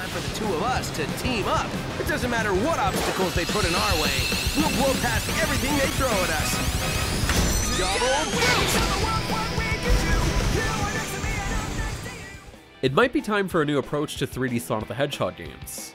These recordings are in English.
time for the two of us to team up. It doesn't matter what obstacles they put in our way. We'll blow past everything they throw at us. Double It might be time for a new approach to 3D Sonic the Hedgehog games.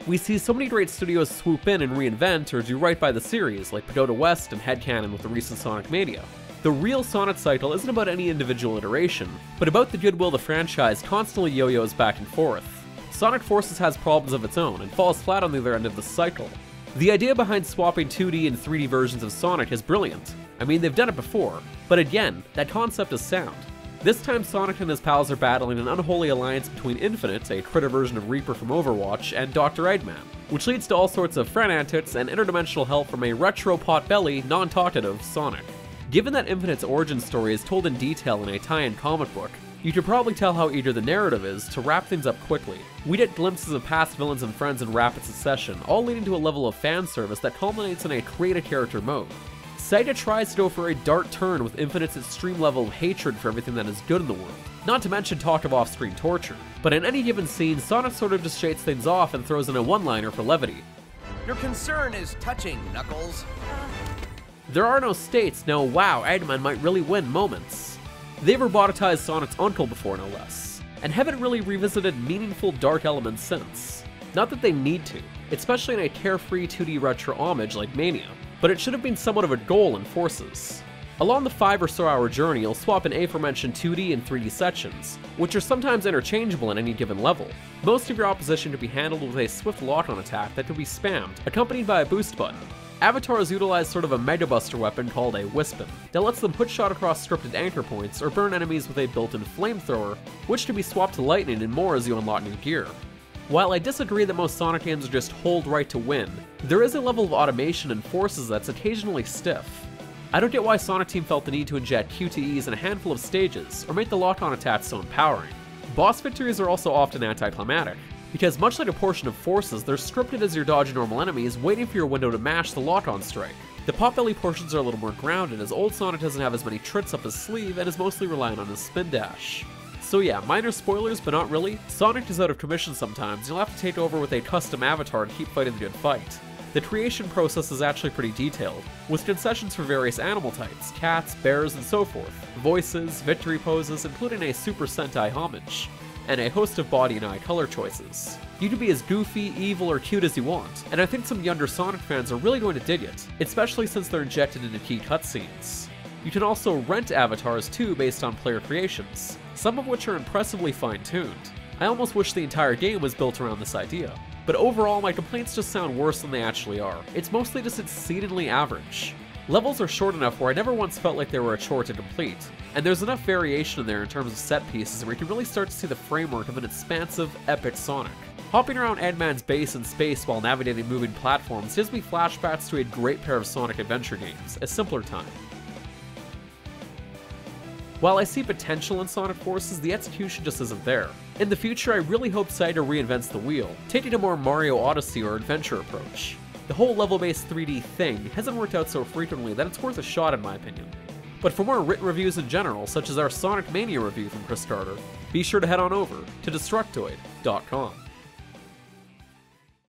We see so many great studios swoop in and reinvent or do right by the series, like Pagoda West and Headcanon with the recent Sonic Mania. The real Sonic cycle isn't about any individual iteration, but about the goodwill the franchise constantly yo-yos back and forth. Sonic Forces has problems of its own and falls flat on the other end of the cycle. The idea behind swapping 2D and 3D versions of Sonic is brilliant. I mean, they've done it before, but again, that concept is sound. This time Sonic and his pals are battling an unholy alliance between Infinite, a critter version of Reaper from Overwatch, and Dr. Eggman, which leads to all sorts of friend antics and interdimensional help from a retro potbelly, non-talkative Sonic. Given that Infinite's origin story is told in detail in a tie-in comic book, you could probably tell how eager the narrative is to wrap things up quickly. We get glimpses of past villains and friends in rapid succession, all leading to a level of fan service that culminates in a create-a-character mode. Sega tries to go for a dark turn with Infinite's extreme level of hatred for everything that is good in the world, not to mention talk of off-screen torture. But in any given scene, Sonic sort of just shakes things off and throws in a one-liner for levity. Your concern is touching, Knuckles. There are no states, no wow, Eggman might really win moments. They've robotized Sonic's uncle before, no less, and haven't really revisited meaningful dark elements since. Not that they need to, especially in a carefree 2D retro homage like Mania, but it should have been somewhat of a goal in Forces. Along the 5 or so hour journey, you'll swap in aforementioned 2D and 3D sections, which are sometimes interchangeable at any given level. Most of your opposition can be handled with a swift lock-on attack that can be spammed, accompanied by a boost button. Avatars utilize sort of a Mega Buster weapon called a Wispin, that lets them hookshot across scripted anchor points or burn enemies with a built-in flamethrower, which can be swapped to lightning and more as you unlock new gear. While I disagree that most Sonic games are just hold right to win, there is a level of automation in Forces that's occasionally stiff. I don't get why Sonic Team felt the need to inject QTEs in a handful of stages, or make the lock-on attacks so empowering. Boss victories are also often anticlimactic, because much like a portion of Forces, they're scripted as you're dodging normal enemies, waiting for your window to mash the lock-on strike. The potbelly portions are a little more grounded, as old Sonic doesn't have as many tricks up his sleeve and is mostly reliant on his spin dash. So yeah, minor spoilers, but not really. Sonic is out of commission sometimes, you'll have to take over with a custom avatar to keep fighting the good fight. The creation process is actually pretty detailed, with concessions for various animal types, cats, bears, and so forth, voices, victory poses, including a Super Sentai homage, and a host of body and eye color choices. You can be as goofy, evil, or cute as you want, and I think some younger Sonic fans are really going to dig it, especially since they're injected into key cutscenes. You can also rent avatars too based on player creations, some of which are impressively fine-tuned. I almost wish the entire game was built around this idea. But overall, my complaints just sound worse than they actually are. It's mostly just exceedingly average. Levels are short enough where I never once felt like they were a chore to complete, and there's enough variation in there in terms of set pieces where you can really start to see the framework of an expansive, epic Sonic. Hopping around Eggman's base in space while navigating moving platforms gives me flashbacks to a great pair of Sonic adventure games, a simpler time. While I see potential in Sonic Forces, the execution just isn't there. In the future, I really hope Sega reinvents the wheel, taking a more Mario Odyssey or adventure approach. The whole level-based 3D thing hasn't worked out so frequently that it's worth a shot in my opinion. But for more written reviews in general, such as our Sonic Mania review from Chris Carter, be sure to head on over to Destructoid.com.